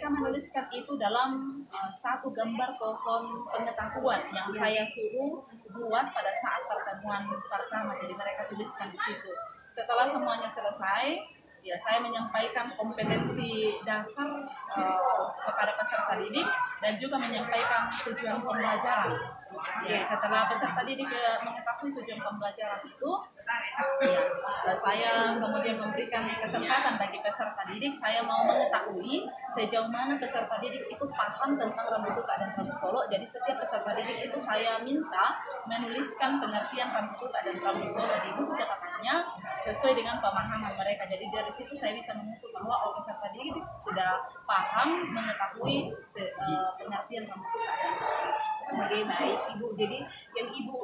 mereka menuliskan itu dalam satu gambar pohon pengetahuan yang saya suruh buat pada saat pertemuan pertama. Jadi mereka tuliskan di situ. Setelah semuanya selesai, ya saya menyampaikan kompetensi dasar kepada peserta didik dan juga menyampaikan tujuan pembelajaran. Ya, setelah peserta didik mengetahui tujuan pembelajaran itu, ya, saya kemudian memberikan kesempatan bagi peserta didik. Saya mau mengetahui sejauh mana peserta didik itu paham tentang Rambutuka dan Rambu Solo. Jadi setiap peserta didik itu saya minta menuliskan pengertian Rambutuka dan Rambu Solo di buku catatannya sesuai dengan pemahaman mereka. Jadi dari situ saya bisa mengukur bahwa peserta didik sudah paham mengetahui pengertian Rambutuka dan Rambu Solo. Oke, baik Ibu. Jadi yang Ibu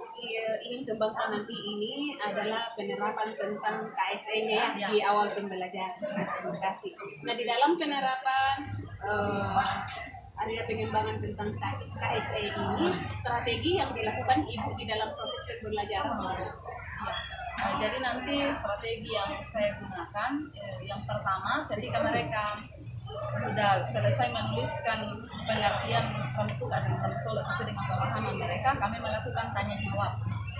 ingin kembangkan nanti ini adalah penerapan tentang KSE-nya ya, di awal pembelajaran. Terima kasih. Nah, di dalam penerapan area pengembangan tentang KSE ini, strategi yang dilakukan Ibu di dalam proses pembelajaran. Jadi nanti strategi yang saya gunakan, yang pertama ketika mereka sudah selesai menuliskan pengertian Rambutuka dan Rambu Solo sesuai dengan pemahaman mereka, kami melakukan tanya jawab.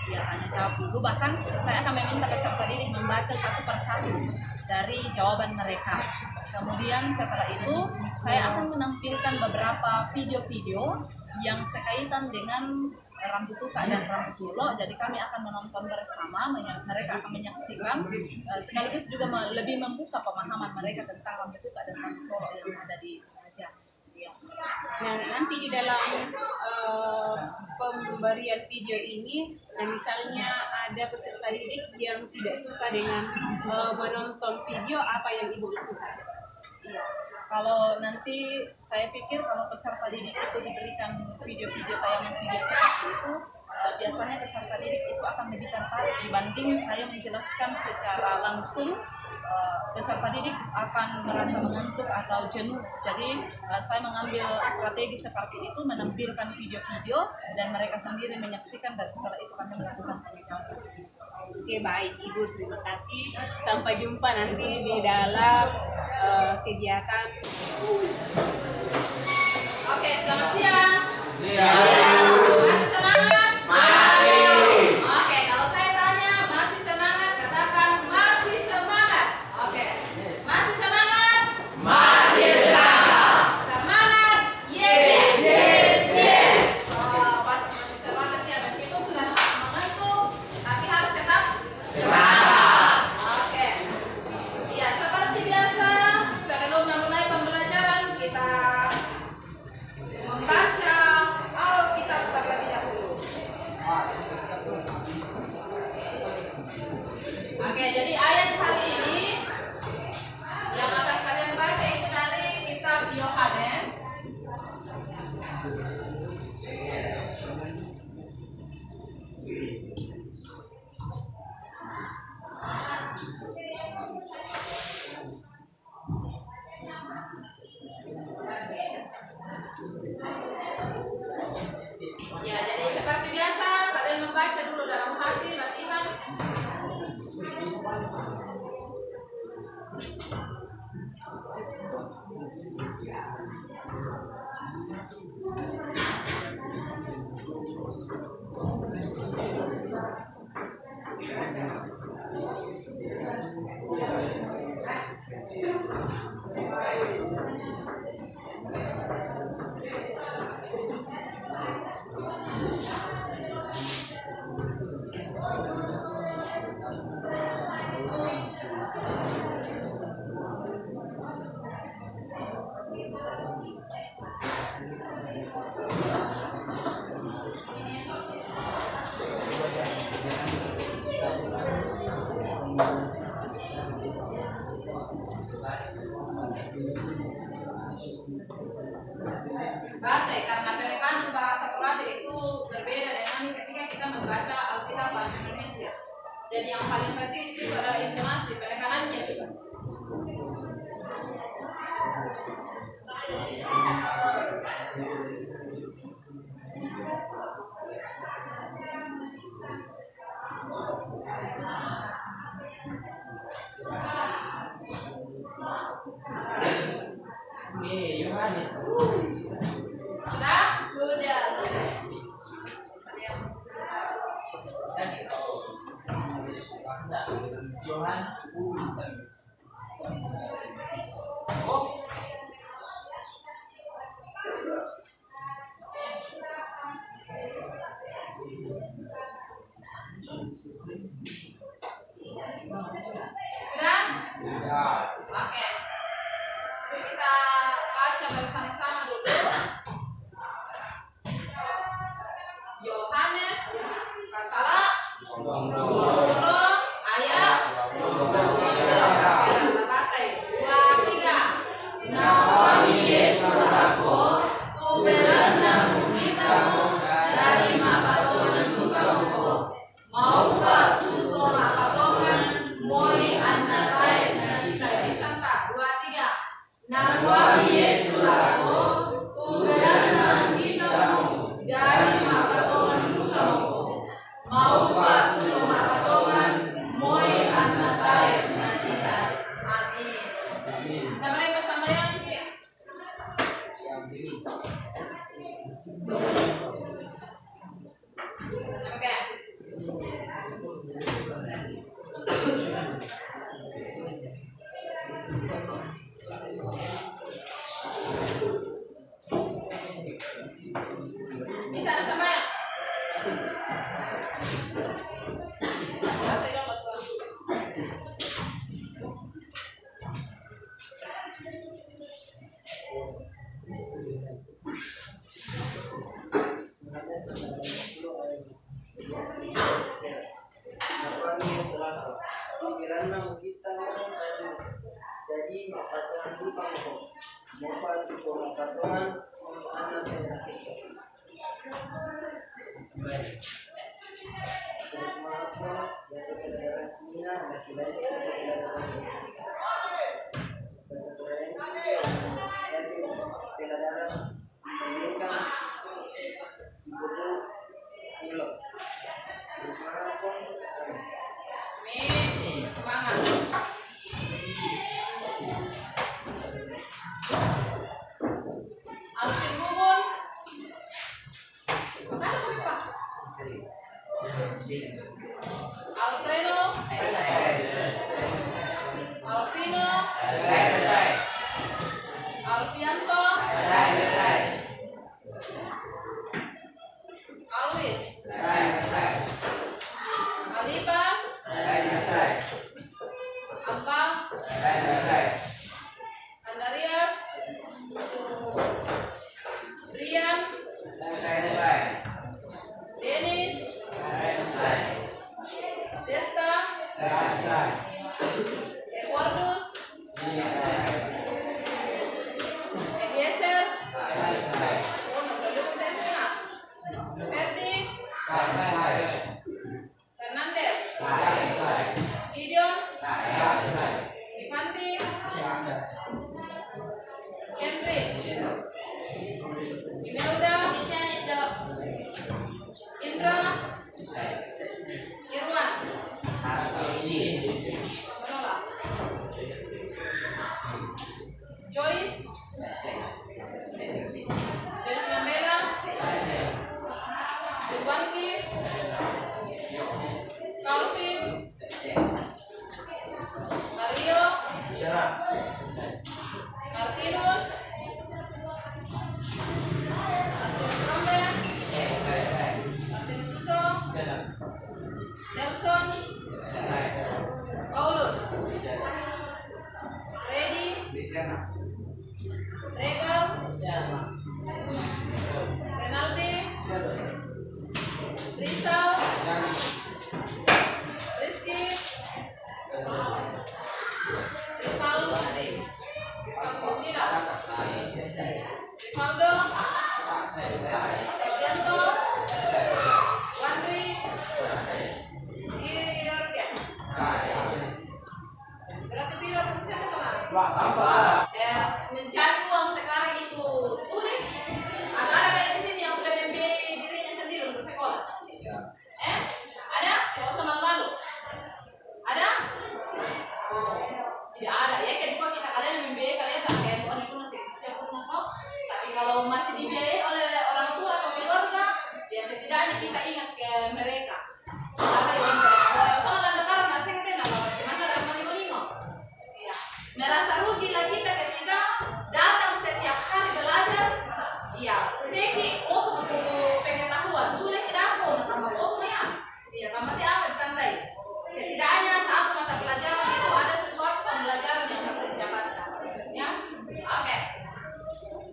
Ya, tanya jawab dulu. Bahkan saya akan meminta peserta didik membaca satu persatu dari jawaban mereka. Kemudian setelah itu saya akan menampilkan beberapa video-video yang sekaitan dengan Rambutuka dan Rambu Solo. Jadi kami akan menonton bersama, mereka akan menyaksikan, sekaligus juga lebih membuka pemahaman mereka tentang Rambutuka dan Rambu Solo yang ada di Penajam. Nah, nanti di dalam pemberian video ini, nah misalnya ada peserta didik yang tidak suka dengan menonton video, apa yang Ibu lakukan? Iya. Kalau nanti saya pikir kalau peserta didik itu diberikan video-video tayangan video seperti itu, biasanya peserta didik itu akan lebih tertarik dibanding saya menjelaskan secara langsung. Peserta didik akan merasa mengantuk atau jenuh. Jadi saya mengambil strategi seperti itu, menampilkan video-video dan mereka sendiri menyaksikan, dan setelah itu kami melakukan penjawab. Oke, baik Ibu, terima kasih. Sampai jumpa nanti di dalam kegiatan. Oke, selamat siang. Siang. Masih semangat? Masih. Oke, kalau saya tanya masih semangat, katakan masih semangat. Oke, masih semangat? Masih semangat. Semangat? Yes, yes, yes. Oh, pasti masih semangat ya, meskipun sudah mengantuk, tapi harus tetap Semangat. Oke. Ya, seperti biasa, sebelum memulai pembelajaran kita membaca Alkitab terlebih dahulu. Oke, jadi ayat hari ini yang akan kalian baca itu dari kitab Yohanes. Ya, jadi seperti biasa kalian membaca dulu dalam hati, latihan. Baca, karena penekanan bahasa Toraja itu berbeda dengan ketika kita membaca Alkitab bahasa Indonesia. Jadi yang paling penting di situ adalah intonasi, penekanannya juga. Sudah? Sudah. Johan. Sudah? Oke. Kita baca bersama-sama dulu. Yohanes pasal 20 ayat 2, 3. Nawami Yesus aku, tu beranda mukitamu dari makatongan dukamu. Mau batu to makatongan moi andarai na kita disangka 2, 3. Nawami Yesus aku, tu beranda mukitamu dari makatongan dukamu. Mau batu to makatongan moi andarai na kita. Amin. Sama mereka sambayan juga. Oke. Bisa ada sambayan? Kirana kita jadi persatuan duka mau itu persatuan anak dan kita terus maafkan dari keadaan kita laki-laki kesatuan jadi keadaan mereka ibu pulau terus maafkan. Amin. Semangat. Alvin Bubun. Mana Pak? Alfredo. Alvino. Alfianto. Alwis. Alibas. Ampang. Andarias. Brian. Dennis. Desta. Edwardus. Eliezer. Ferdi. Fernandez. Gideon. Ivanti. Henry. Imelda. Indra. Irwan. Manola. Joyce. Joyce Mambela. Irwanki. Calvin. Mario. Martinus. Martinus Romben. Martin Suso. Nelson. Paulus. Ready. Regal. Renaldi. Rizal. Rizky. Rivaldo. Rivaldo. Evianto. Wandri. Giorgia. Berarti biro siapa kan? Mencari uang sekarang itu sulit. Ada kayak di sini yang sudah membiayai dirinya sendiri untuk sekolah. Ada? Tidak usah malu-malu. Ada? Tidak ada ya. Kedua kita kalian membiayai kalian tak kayak Tuhan itu masih siapa pernah kok? kalau masih dibiayai oleh orang tua atau keluarga, ya setidaknya kita ingat ke mereka. Karena yang kalau ada karena masih kita nama mana ada malingo. Ya, merasa rugi lah kita ketika datang setiap hari belajar. Ya, seki untuk pengetahuan sulit tidak mau tambah kosong ya. Ya, tambah apa ditandai. Setidaknya satu mata pelajaran itu ada sesuatu pembelajaran yang bisa didapatkan. Ya, oke.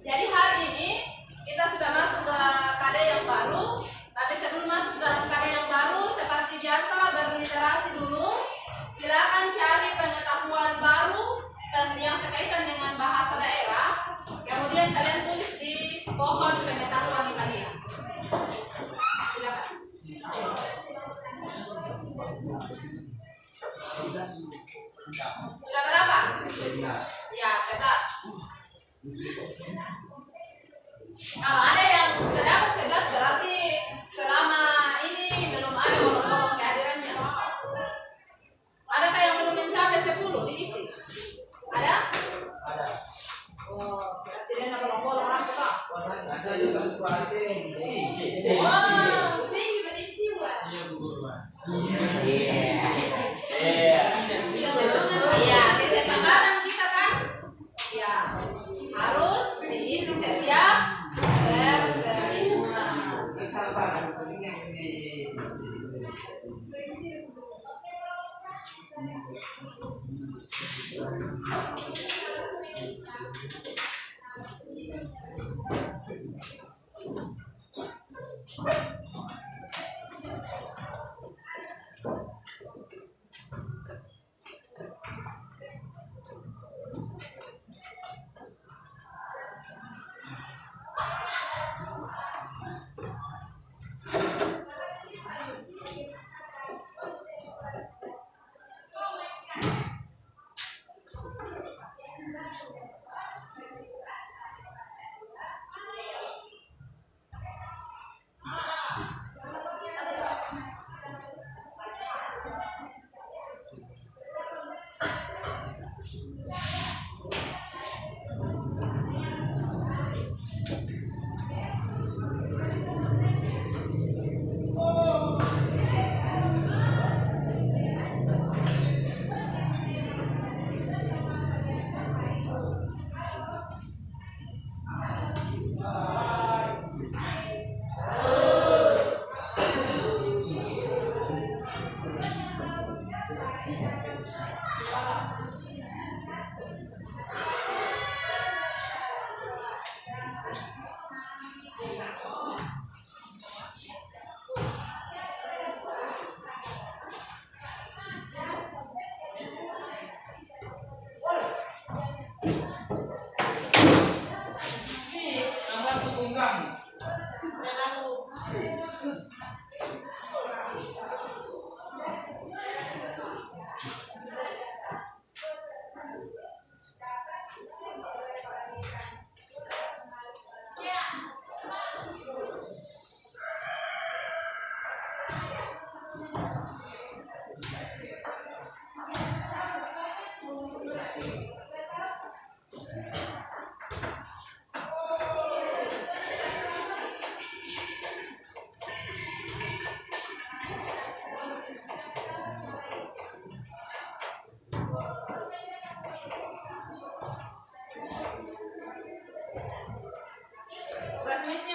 Jadi hari ini kita sudah masuk ke KD yang baru. Tapi sebelum masuk dalam KD yang baru, seperti biasa berliterasi dulu. Silakan cari pengetahuan baru dan yang sekaitan dengan bahasa daerah. Kemudian kalian tulis di pohon pengetahuan kalian. Silakan. Sudah berapa? 11. Ya, 11. Kalau ada yang sudah dapat 11 berarti selama ini belum ada bolong-bolong kehadirannya. Adakah yang belum mencapai 10 diisi? Ada? Ada. Oh, berarti dia nak bolong-bolong orang kita. Ada juga kuasing. Wow, sing berisi wah. Iya, kesepakatan kita kan? Ya, harus diisi setiap pertemuan.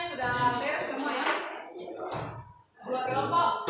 Sudah beres semua ya? 2 kelompok.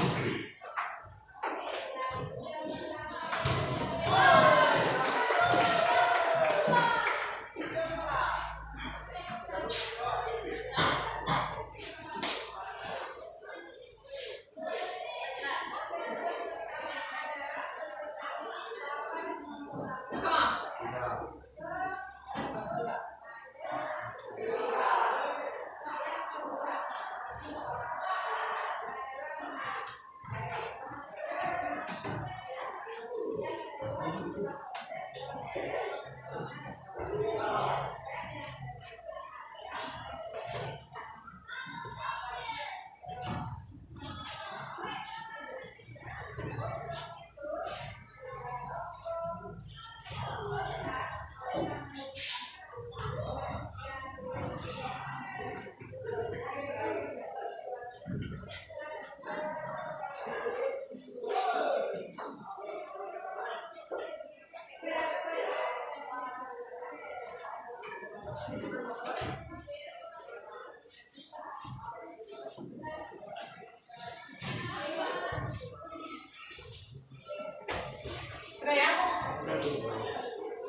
Sudah ya?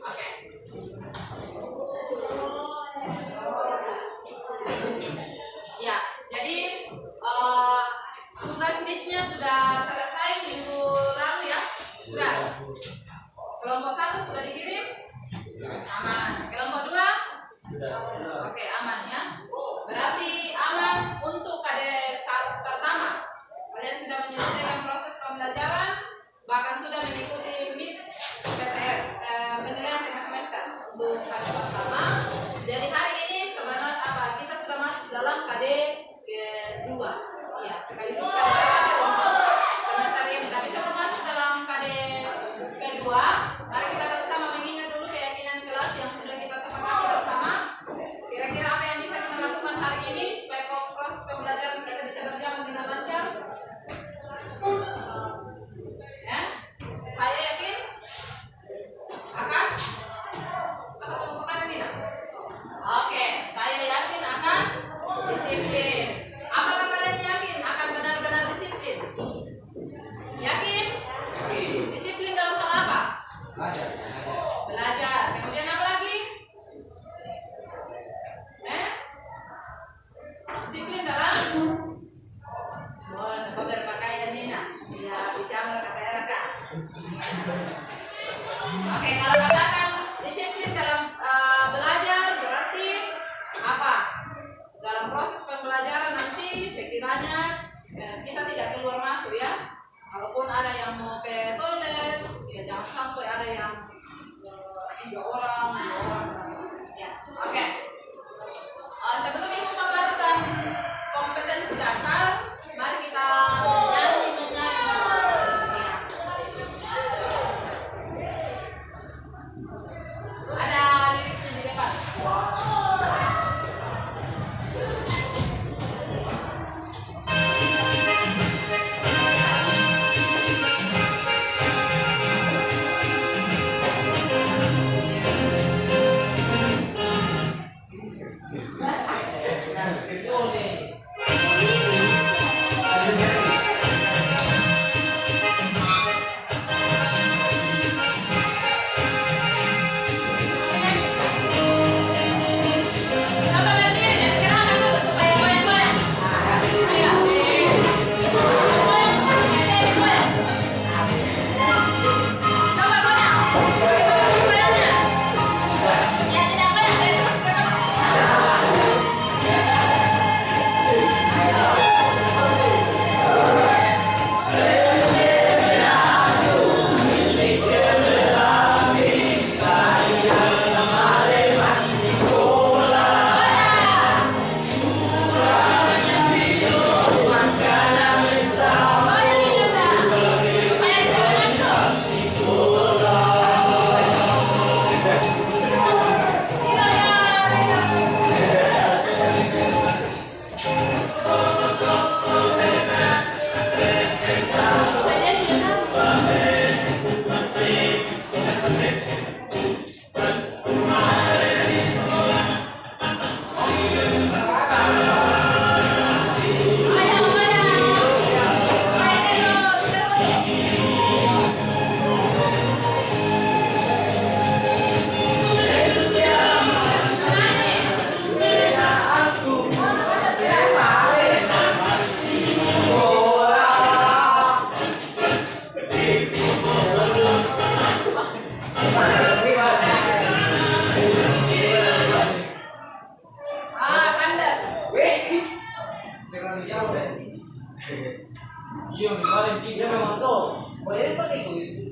Oke. Ya, jadi tugas midnya sudah selesai minggu lalu ya. Sudah. Kelompok 1 sudah dikirim? Aman. Kelompok 2? Oke, aman ya. Berarti aman untuk KD saat pertama. Kalian sudah menyelesaikan proses pembelajaran, bahkan sudah mengikuti MIT PTS, penilaian tengah semester untuk KD pertama. Jadi hari ini sebenarnya kita sudah masuk dalam KD kedua. Ya, sekaligus KD terakhir untuk semester ini. Tapi sebelum masuk dalam KD kedua, mari kita bersama mengingat dulu keyakinan kelas yang sudah kita sepakati bersama. Kira-kira apa yang bisa kita lakukan hari ini supaya proses pembelajaran kita bisa berjalan dengan lancar? Ya, saya yakin akan apa kelompoknya Nina? Oke, saya yakin akan disiplin. Apakah kalian yakin akan benar-benar disiplin? Yakin? Disiplin dalam hal apa? Belajar. Kemudian apa lagi? Disiplin dalam berpakaian Nina. Ya, bisa berkata Raka. Oke, kalau katakan disiplin dalam belajar berarti apa? Dalam proses pembelajaran nanti sekiranya kita tidak keluar masuk ya. Kalaupun ada yang mau ke toilet, ya jangan sampai ada yang dua orang. Ya, oke. Sebelum ibu membarukan kompetensi dasar, mari kita menyanyi. Ya. Ada liriknya di depan. Iya, kemarin tiga memang tuh. Boleh pakai itu.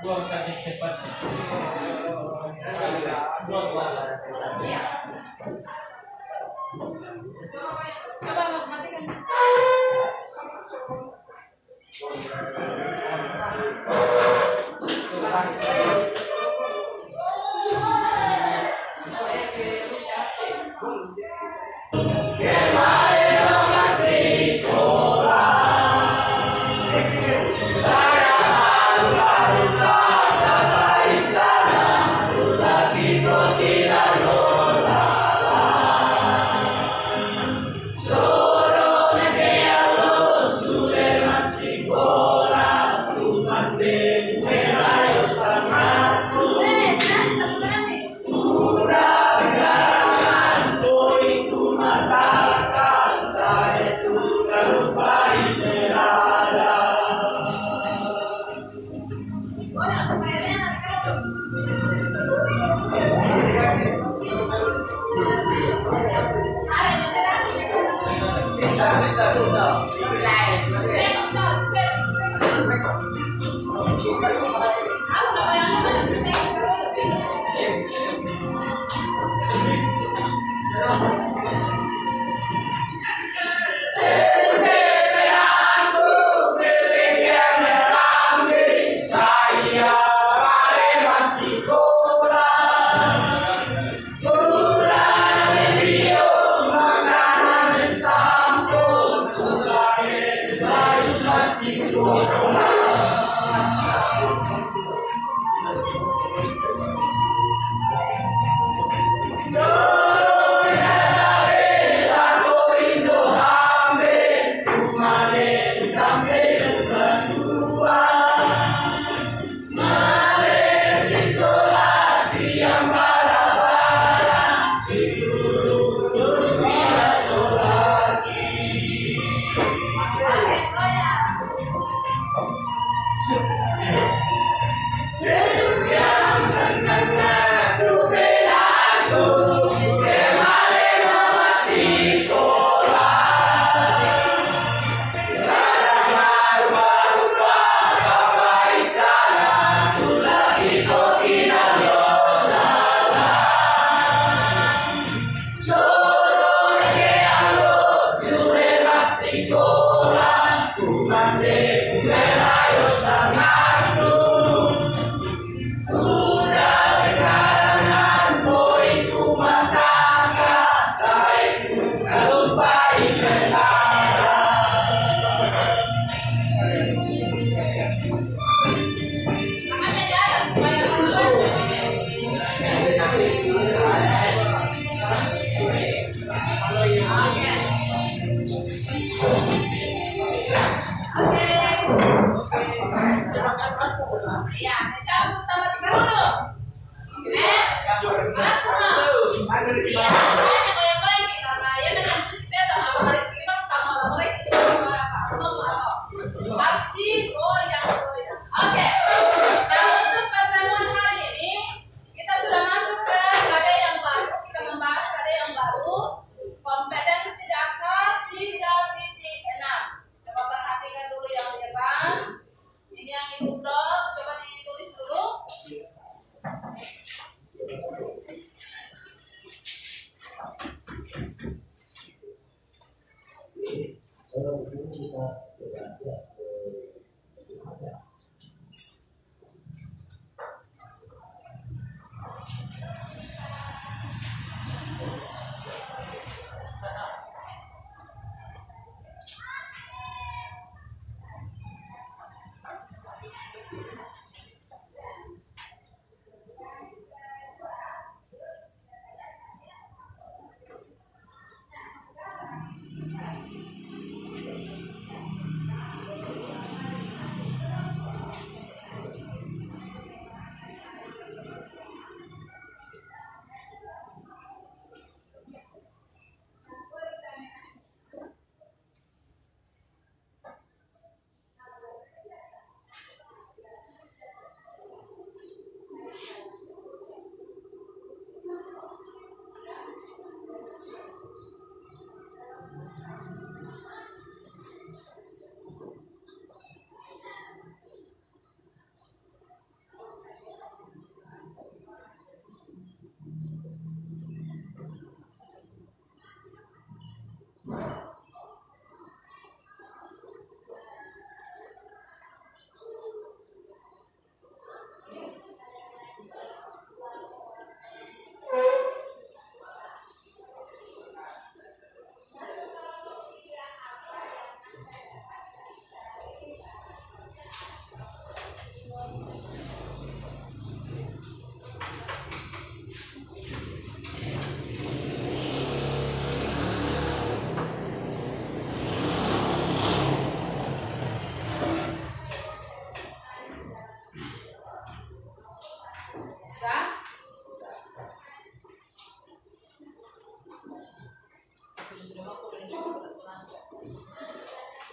Buang sakit cepat. Buang. Coba matikan.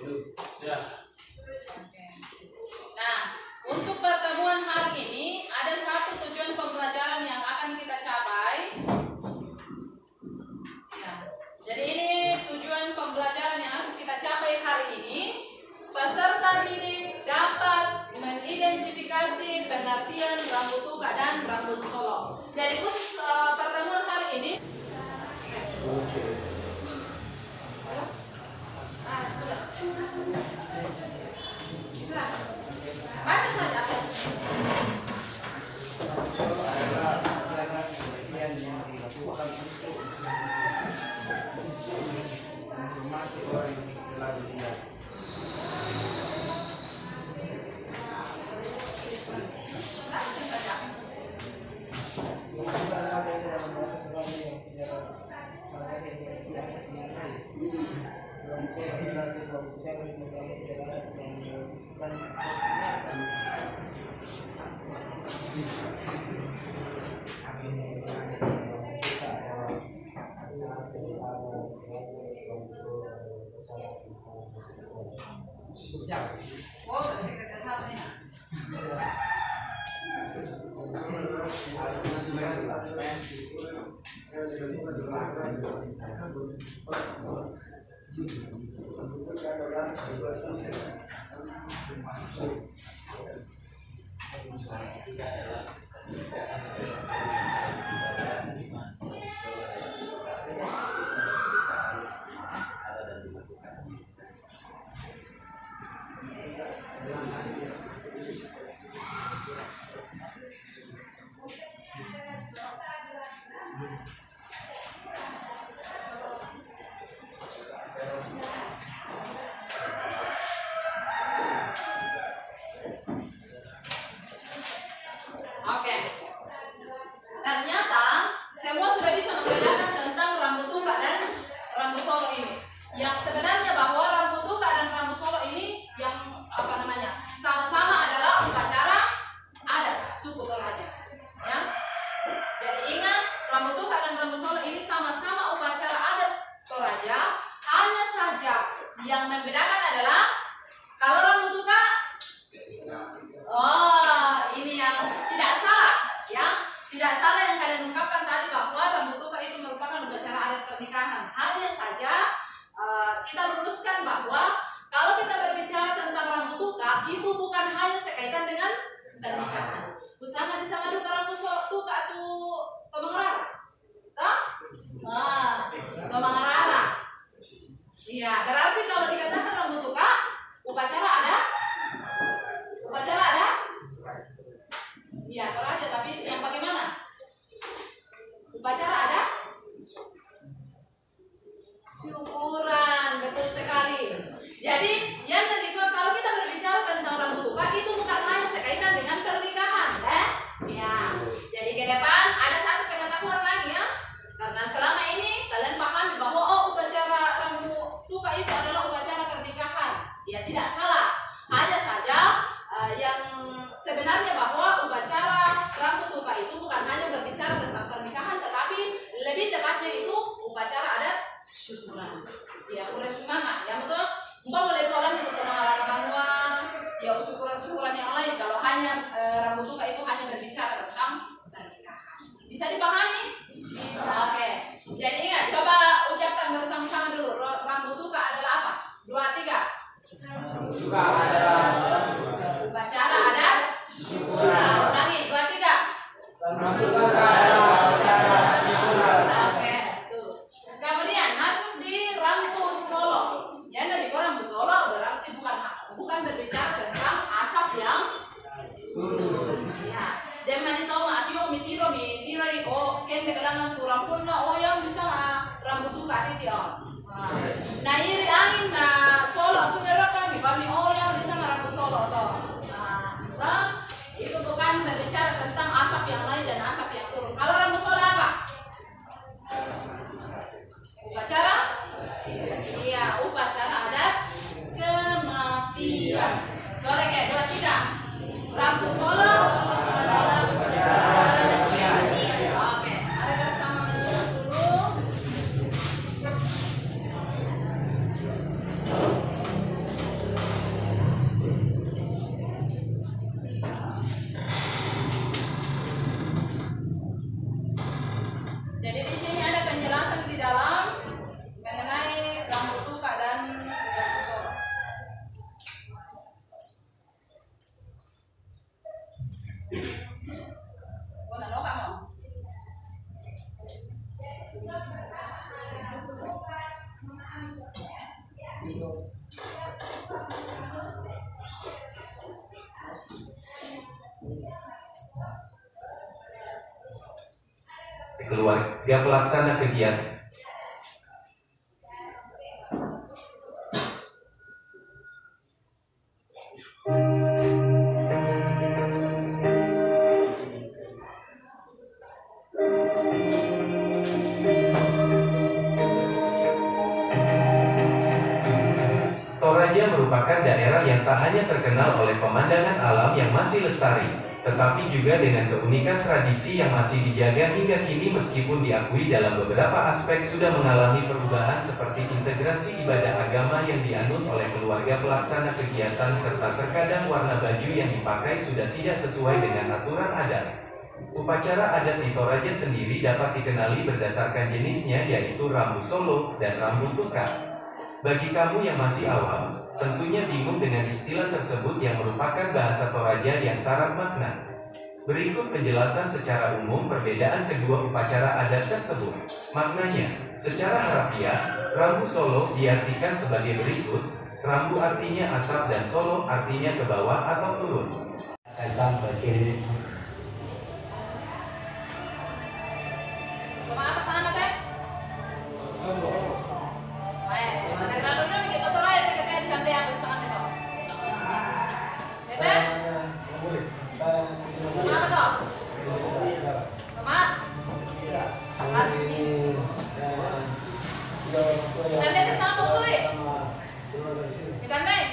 Ya. Oke. Nah, untuk pertemuan hari ini ada satu tujuan pembelajaran yang akan kita capai. Ya. Jadi ini tujuan pembelajaran yang harus kita capai hari ini. Peserta didik dapat mengidentifikasi pengertian rambut tuka dan rambut solo. Jadi khusus pertemuan hari ini. Sudah. Baca saja apa yang yang dilakukan untuk menghormati orang yang telah dilihat. oh, berarti kagak sama ya. Oke. Ternyata semua sudah bisa membedakan tentang rambut tuka dan rambut solo ini. Yang sebenarnya bahwa rambut tuka dan rambut solo ini yang sama-sama adalah upacara adat suku Toraja. Ya. Jadi ingat, rambut tuka dan rambut solo ini sama-sama upacara adat Toraja. Hanya saja yang membedakan adalah kalau rambut tuka, ini yang tidak salah, ya. Tidak salah yang kalian ungkapkan tadi bahwa rambut tuka itu merupakan upacara adat pernikahan. Hanya saja kita luruskan bahwa kalau kita berbicara tentang rambut tuka itu bukan hanya sekaitan dengan pernikahan. Usaha di sana duka rambut tuka atau tomangrara, toh? Tomangrara. Iya, berarti kalau dikatakan rambut tuka upacara ada. Iya, Toraja, tapi yang bagaimana? Upacara ada? Syukuran, betul sekali. Jadi, yang kedua, kalau kita berbicara tentang rambut tuka itu bukan hanya sekaitan dengan pernikahan, ya. Jadi ke depan ada satu pengetahuan lagi ya. Karena selama ini kalian pahami bahwa upacara rambut tuka itu adalah upacara pernikahan. Ya, tidak salah. Hanya saja yang sebenarnya bahwa upacara rambut tuka itu bukan hanya berbicara tentang pernikahan, tetapi lebih tepatnya itu upacara adat syukuran. Ya, kurang semangat, ya betul. Boleh orang itu teman banua, ya syukuran yang lain. Kalau hanya rambut tuka itu hanya berbicara tentang pernikahan. Bisa dipahami? Bisa. Oke. Jadi ingat, coba ucapkan bersama-sama dulu. Rambut tuka adalah apa? 2, 3. Tuka adalah upacara adat syukuran. Ulangi, 2, 3. rambut tuka adalah upacara syukuran. Oke, tuh. Kemudian masuk di rambut solo. Ya, dari rambut solo berarti bukan berbicara tentang asap yang ya. Dan manito atio mitiro mitirai kende kalangan tu rampuna yang bisa rambut tuka titi Nah, iri angin na solo saudara kami yang bisa rambut solo toh. Nah, itu bukan berbicara tentang asap yang lain dan asap yang turun. Kalau rambut solo apa? Upacara? Iya, upacara adat kematian. Boleh kayak 2, 3. Rambut solo adalah upacara kematian. Oke, ada bersama menyimak dulu. Keluarga pelaksana kegiatan. Toraja merupakan daerah yang tak hanya terkenal oleh pemandangan alam yang masih lestari, tetapi juga dengan keunikan tradisi yang masih dijaga hingga kini meskipun diakui dalam beberapa aspek sudah mengalami perubahan seperti integrasi ibadah agama yang dianut oleh keluarga pelaksana kegiatan serta terkadang warna baju yang dipakai sudah tidak sesuai dengan aturan adat. Upacara adat di Toraja sendiri dapat dikenali berdasarkan jenisnya yaitu rambu solo dan rambu tukar. Bagi kamu yang masih awam, tentunya bingung dengan istilah tersebut yang merupakan bahasa Toraja yang syarat makna. Berikut penjelasan secara umum perbedaan kedua upacara adat tersebut. Maknanya, secara harfiah, rambu solo diartikan sebagai berikut. Rambu artinya asap dan solo artinya ke bawah atau turun. Akan sampai ke Kemana sana teh? Terlalu dulu kita tuh aja kita ganti ambil sana teh. Teh? Kenapa toh? Kemana? Kita lihat sana mau beli. Kita naik.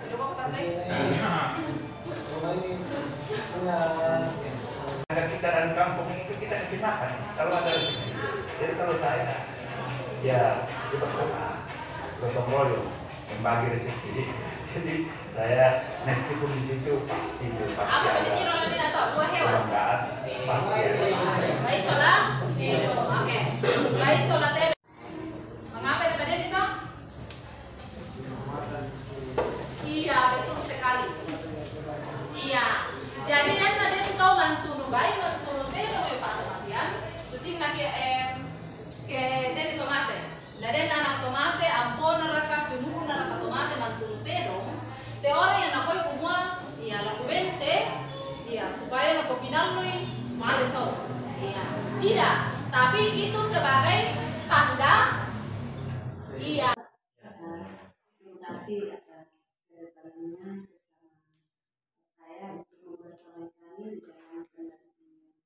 Dulu kok kita naik. Ada kita dan kampung itu kita kasih makan kalau ada rezeki. Jadi kalau saya ya bersama gotong royong membagi rezeki. Jadi saya meskipun di situ pasti Apa ada tadi nyirolani atau buah hewan? kebanggaan pasti ada. Baik sholat. Oke. Baik sholat teh. Mengapa daripada itu? Iya betul sekali. Iya. Jadi kan ada tuh tahu mantu baik mantu teh mau pamatian. Susing lagi ke den tomate. Dan anak tomate ampon neraka sunuku neraka tomate mantu teh dong. Te orang yang nakoi kumua iya laku bente iya supaya laku pinalui male so. Iya. Tidak, tapi itu sebagai tanda iya. Terima kasih atas kedatangannya bersama saya untuk membersama kami di dalam pendampingan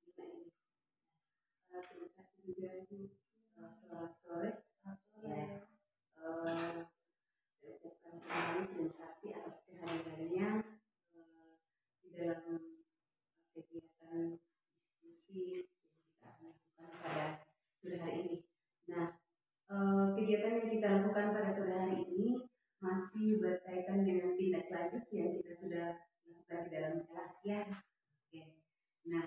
kita ini. Terima kasih juga Bu. Selamat sore. Ya. Saya ucapkan kembali terima kasih atas kehadirannya di dalam kegiatan diskusi yang kita akan lakukan pada sore hari ini. Nah, kegiatan yang kita lakukan pada sore hari ini masih berkaitan dengan tindak lanjut yang kita sudah lakukan di dalam kelas ya. Oke. Nah,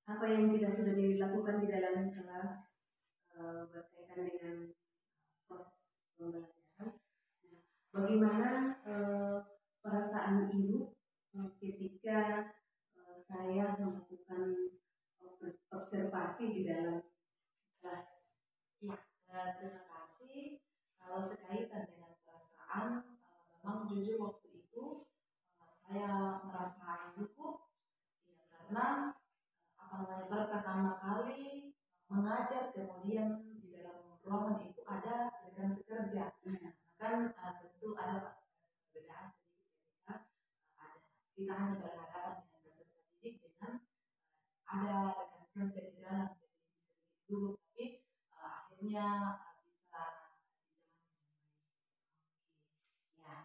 apa yang kita sudah dilakukan di dalam kelas berkaitan dengan proses pembelajaran. Nah, bagaimana perasaan ibu ketika saya melakukan observasi di dalam kelas? Ya, terima kasih. Kalau sekaitan dengan perasaan, memang jujur waktu itu saya merasa cukup, ya, karena pertama kali mengajar kemudian di dalam ruangan itu ada rekan sekerja. Kan tentu ada perbedaan sedikit ketika ada kita hanya berhadapan dengan peserta didik dengan ada rekan kerja di dalam dulu, tapi akhirnya bisa Ya,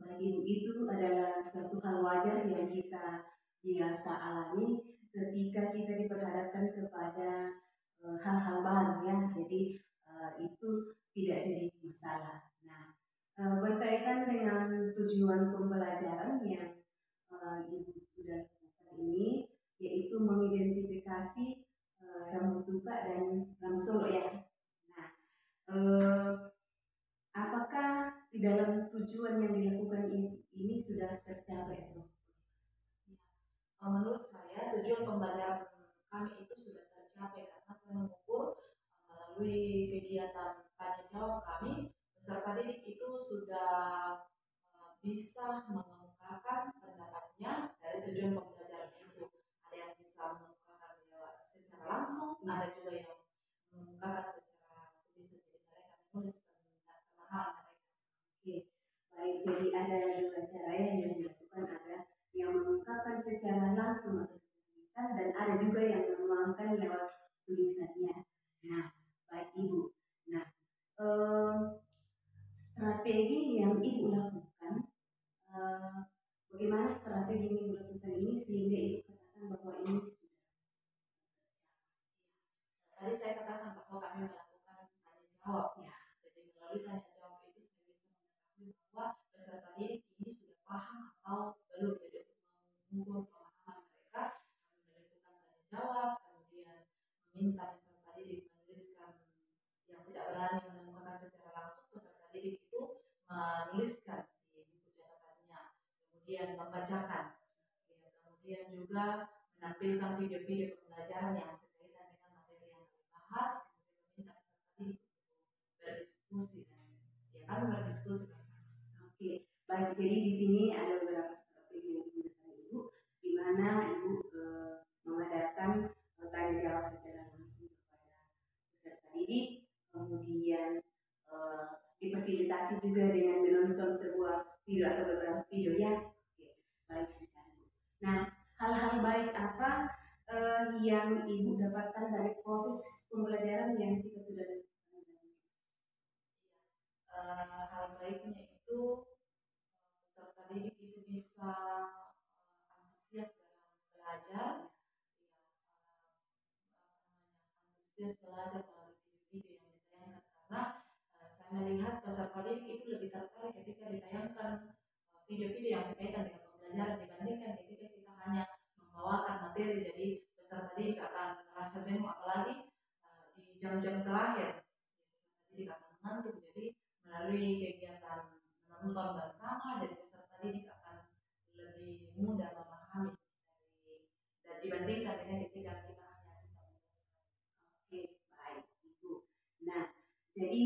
bagi ibu itu adalah suatu hal wajar yang kita biasa alami ketika kita diperhadapkan kepada hal-hal baru ya. Jadi itu tidak jadi masalah. Nah, berkaitan dengan tujuan pembelajaran yang ibu sudah lakukan ini, yaitu mengidentifikasi rambu tuka dan rambu solo ya. Nah, apakah di dalam tujuan yang dilakukan ini sudah tercapai? Menurut saya tujuan pembelajaran kami itu sudah tercapai karena saya mengukur melalui kegiatan tanya jawab kami, peserta didik itu sudah bisa mengemukakan pendapatnya dari tujuan pembelajaran itu. Ada yang bisa mengemukakan secara langsung, ada juga yang mengemukakan secara tulisan, jadi mereka menulis pemahaman mereka. Oke, baik. Jadi ada dua cara yang dilakukan, ada yang mengungkapkan secara langsung atau tulisan, dan ada juga yang menuangkan lewat tulisannya. Nah, baik Ibu. Nah, strategi yang Ibu lakukan, bagaimana strategi yang Ibu lakukan ini sehingga Ibu katakan bahwa ini sudah. Tadi saya katakan bahwa kami melakukan tanya jawab, ya. Jadi melalui tanya jawab itu saya bisa mengetahui bahwa peserta didik ini sudah paham atau belum. Jadi mengukur pemahaman mereka, kami melakukan tanya jawab, kemudian meminta peserta didik menuliskan, yang tidak berani menemukan secara langsung, peserta didik itu menuliskan di buku catatannya, kemudian membacakan, ya, kemudian juga menampilkan video-video pembelajaran yang berkaitan dengan materi yang dibahas, kemudian meminta peserta didik berdiskusi, dan ya kami berdiskusi bersama. Oke, baik. Jadi di sini ada beberapa strategi yang digunakan Ibu, di mana Ibu mengadakan tanya jawab secara langsung kepada peserta didik, kemudian difasilitasi juga dengan menonton sebuah video atau beberapa video ya. Oke, baik sekali. Nah, hal-hal baik apa yang Ibu dapatkan dari proses pembelajaran yang kita sudah lakukan? Hal baiknya itu peserta didik itu bisa antusias dalam belajar, ya, antusias belajar melalui video-video yang ditayangkan, karena saya melihat peserta didik itu lebih tertarik ketika ditayangkan video-video yang sekaitan dengan pembelajaran dibandingkan ketika kita hanya membawakan materi. Jadi peserta didik akan merasa jenuh, apalagi di jam-jam terakhir peserta didik akan mengantuk. Jadi melalui kegiatan menonton bersama, jadi peserta didik akan lebih mudah memahami dan dibandingkan dengan ketika kita hanya bisa menjelaskan. Oke, baik Ibu. Nah, jadi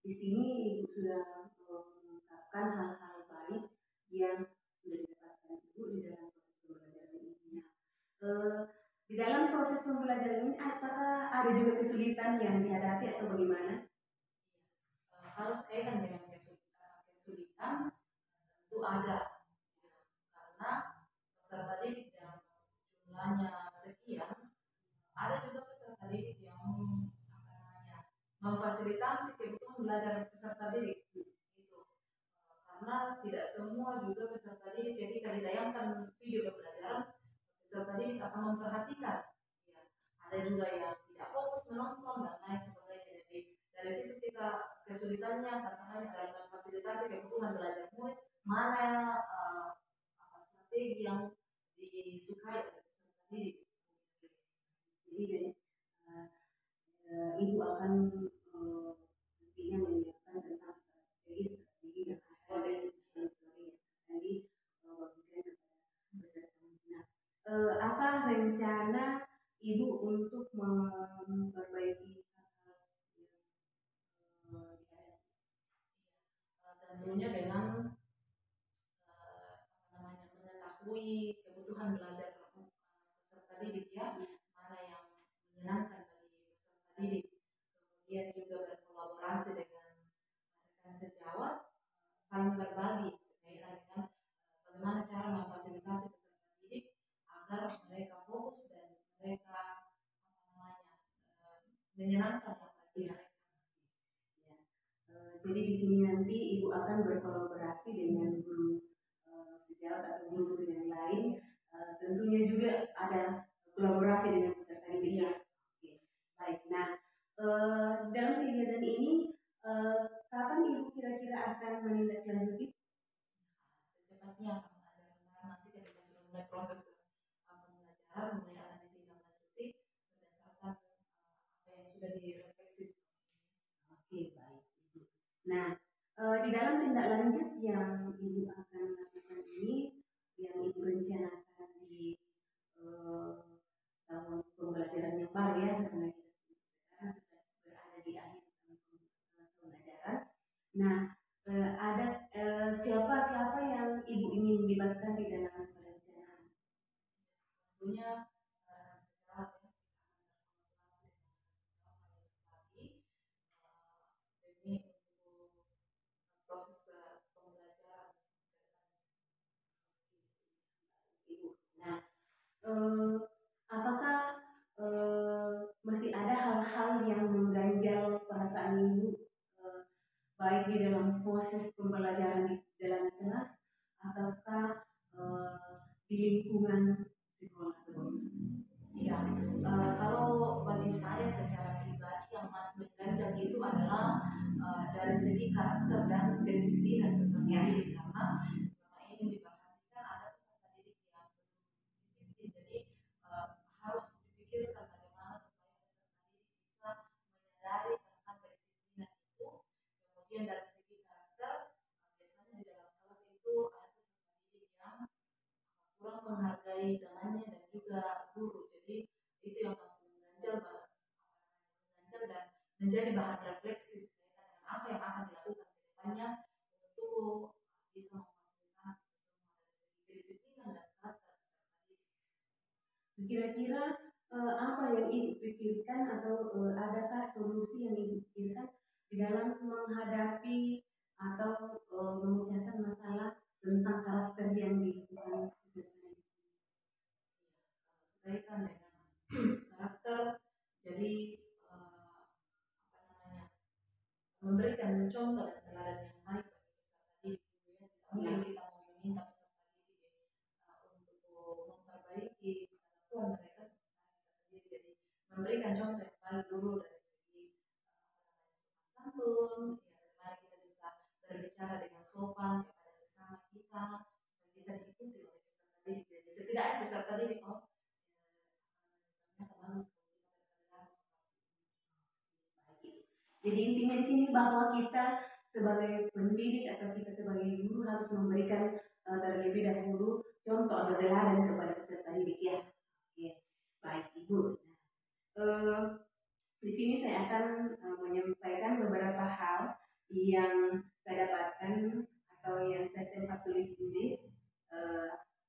di sini Ibu sudah mengungkapkan hal-hal baik yang sudah didapatkan Ibu di dalam proses pembelajaran ini. Di dalam proses pembelajaran ini, apakah ada juga kesulitan yang dihadapi atau bagaimana? Kalau sekaitan dengan kesulitan, tentu ada, ya, karena peserta didik yang jumlahnya sekian, ada juga peserta didik yang memfasilitasi kebutuhan belajar peserta didik itu, karena tidak semua juga peserta didik ketika ditayangkan video pembelajaran peserta didik akan memperhatikan, ya, ada juga yang tidak fokus menonton dan lain sebagainya. Jadi dari situ kita kesulitannya, tantangannya dalam memfasilitasi kebutuhan belajar murid, mana apa strategi yang disukai oleh peserta didik. Jadi Ibu akan nantinya menyiapkan tentang strategi yang ada dan strategi yang akan dibagikan kepada peserta. Nah, apa rencana Ibu untuk memperbaiki hal-hal yang dihadapi? Tentunya dengan mengetahui kebutuhan belajar peserta didik, ya, mana yang menyenangkan bagi peserta didik, kemudian juga berkolaborasi dengan rekan sejawat, saling berbagi berkaitan dengan bagaimana cara memfasilitasi peserta didik agar mereka fokus dan mereka menyenangkan bagi mereka. Ya. Jadi di sini nanti Ibu akan berkolaborasi dengan guru sejawat atau guru yang lain. Tentunya juga ada kolaborasi dengan peserta didik. Ya. Oke, baik. Nah, dalam kegiatan ini kapan Ibu kira-kira akan menindaklanjuti? Secepatnya akan ada, nanti ketika sudah mulai proses pembelajaran, mulai akan ditindaklanjuti berdasarkan apa yang sudah direfleksi. Oke, baik Ibu. Nah, di dalam tindak lanjut yang Ibu akan lakukan ini, yang Ibu rencanakan di tahun pembelajaran yang baru, ya, karena kita sekarang Nah, ada siapa yang ibu ingin libatkan di dalam perencanaan? Tentunya secara demi untuk proses pembelajaran Ibu. Nah, apakah masih ada hal-hal yang mengganjal perasaan ibu, baik di dalam proses pembelajaran di dalam kelas ataukah di lingkungan sekolah? ya. Kalau bagi saya secara pribadi yang masih mengganjal itu adalah dari segi karakter dan kedisiplinan peserta didik, karena selama ini diperhatikan ada peserta didik yang belum disiplin, jadi harus dipikirkan bagaimana supaya peserta didik bisa menyadari tentang kedisiplinan itu. Kemudian dari segi karakter, biasanya di dalam kelas itu ada peserta didik yang kurang menghargai temannya dan juga guru, jadi itu yang masih mengganjal dan menjadi bahan refleksi berkaitan dengan apa yang akan dilakukan ke depannya untuk bisa memfasilitasi semua dari segi kedisiplinan dan karakter peserta didik. Kira-kira apa yang ibu pikirkan atau adakah solusi yang ibu pikirkan di dalam menghadapi atau memecahkan masalah tentang karakter yang dilakukan peserta didik? Berkaitan dengan karakter, jadi memberikan contoh dan teladan yang baik bagi peserta didik. Tidak mungkin kita mau meminta peserta didik untuk memperbaiki kelakuan mereka sementara kita sendiri. Jadi memberikan contoh yang baik dulu dari segi sopan santun, bagaimana kita bisa berbicara dengan sopan kepada sesama kita supaya bisa diikuti oleh peserta didik. Jadi setidaknya peserta didik ternyata bagus Jadi intinya di sini bahwa kita sebagai pendidik atau kita sebagai guru harus memberikan terlebih dahulu contoh atau teladan kepada peserta didik ya. Oke, baik ibu. Di sini saya akan menyampaikan beberapa hal yang saya dapatkan atau yang saya sempat tulis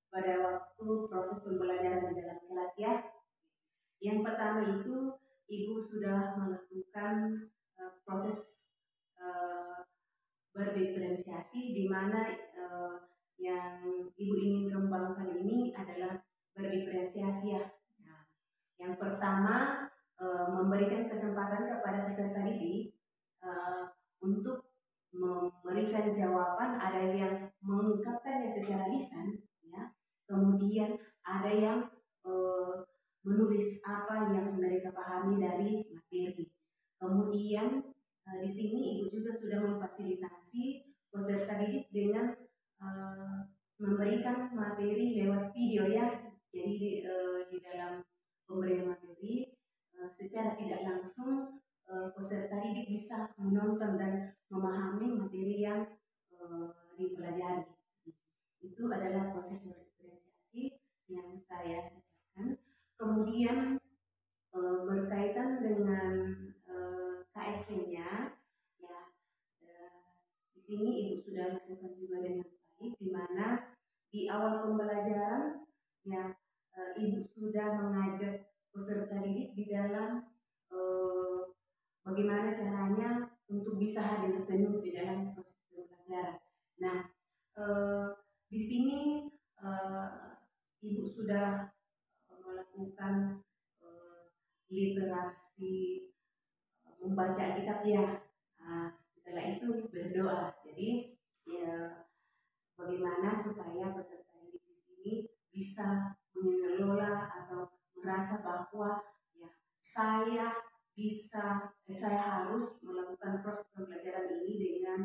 pada waktu proses pembelajaran di dalam kelas ya. Yang pertama itu ibu sudah melakukan proses berdiferensiasi di mana yang ibu ingin kembangkan ini adalah berdiferensiasi ya. Nah, yang pertama memberikan kesempatan kepada peserta didik untuk memberikan jawaban, ada yang mengungkapkannya secara lisan ya, kemudian ada yang menulis apa yang mereka pahami dari materi. Kemudian di sini ibu juga sudah memfasilitasi peserta didik dengan memberikan materi lewat video ya. Jadi di dalam pemberian materi secara tidak langsung peserta didik bisa menonton dan memahami materi yang dipelajari. Itu adalah proses diferensiasi yang saya katakan. Kemudian berkaitan dengan KST-nya ya, di sini ibu sudah lakukan juga dengan baik, di mana di awal pembelajaran ya ibu sudah mengajak peserta didik di dalam bagaimana caranya untuk bisa hadir penuh di dalam proses pembelajaran. Nah, di sini ibu sudah melakukan literasi membaca kitab ya. Setelah itu berdoa. Jadi ya, bagaimana supaya peserta didik di sini bisa mengelola atau merasa bahwa ya saya harus melakukan proses pembelajaran ini dengan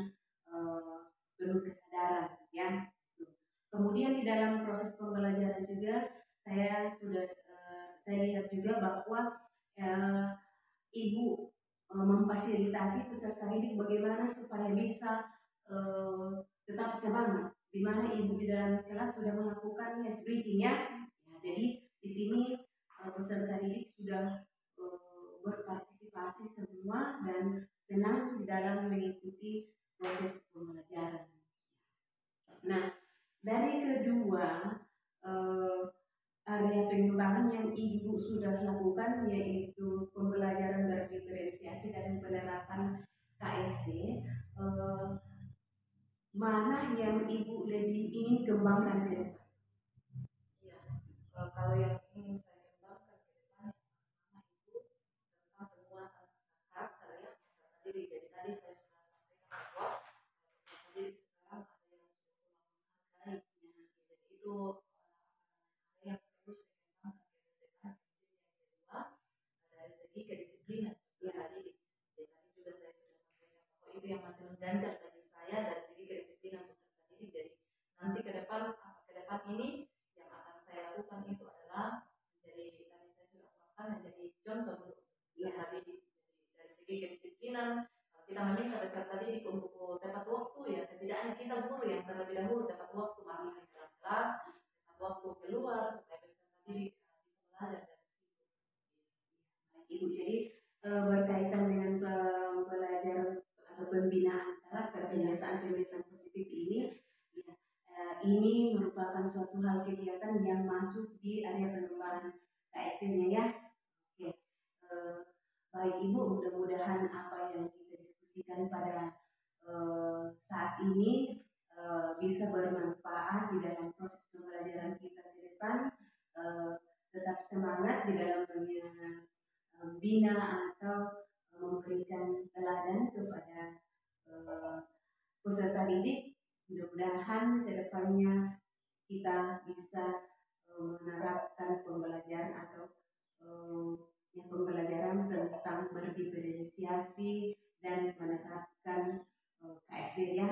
penuh kesadaran ya. Kemudian di dalam proses pembelajaran juga saya lihat juga bahwa ibu memfasilitasi peserta didik bagaimana supaya bisa tetap semangat, di mana ibu di dalam kelas sudah melakukan ice breathing ya. Jadi di sini peserta didik sudah berpartisipasi semua dan senang di dalam mengikuti proses pembelajaran. Nah, dari kedua area pengembangan yang Ibu sudah lakukan, yaitu pembelajaran berdiferensiasi dan penerapan KSC, mana yang Ibu lebih ingin kembangkan ke depan? Ya, kalau yang ingin saya kembangkan ke depan, yang pertama itu tentang penguatan karakter ya peserta didik. Jadi tadi saya sudah sampaikan bahwa peserta didik sekarang ada yang sudah kurang menghargai. Jadi itu yang perlu saya kembangkan ke depan. Kemudian yang kedua dari segi kedisiplinan peserta didik. Jadi tadi juga saya sudah sampaikan bahwa itu yang masih mengganjal bagi saya dari segi kedisiplinan peserta didik. Jadi nanti ke depan ini yang akan saya lakukan itu adalah menjadi, tadi saya sudah ungkapkan, menjadi contoh untuk peserta didik. Jadi dari segi kedisiplinan, kalau kita meminta peserta didik untuk tepat waktu, ya setidaknya kita guru yang terlebih dahulu tepat waktu masuk di dalam kelas, tepat waktu keluar supaya peserta didik bisa belajar dari situ. Ibu, jadi berkaitan dengan pembelajaran atau pembinaan karakter, kebiasaan-kebiasaan positif ini, ya, ini merupakan suatu hal kegiatan yang masuk di area pengembangan KSN-nya ya. Oke, baik Ibu, mudah-mudahan apa yang kita diskusikan pada saat ini bisa bermanfaat di dalam proses pembelajaran kita ke depan. Tetap semangat di dalam membina atau memberikan teladan kepada peserta didik. Mudah-mudahan ke depannya kita bisa menerapkan pembelajaran atau pembelajaran tentang berdiferensiasi dan menerapkan KSC ya.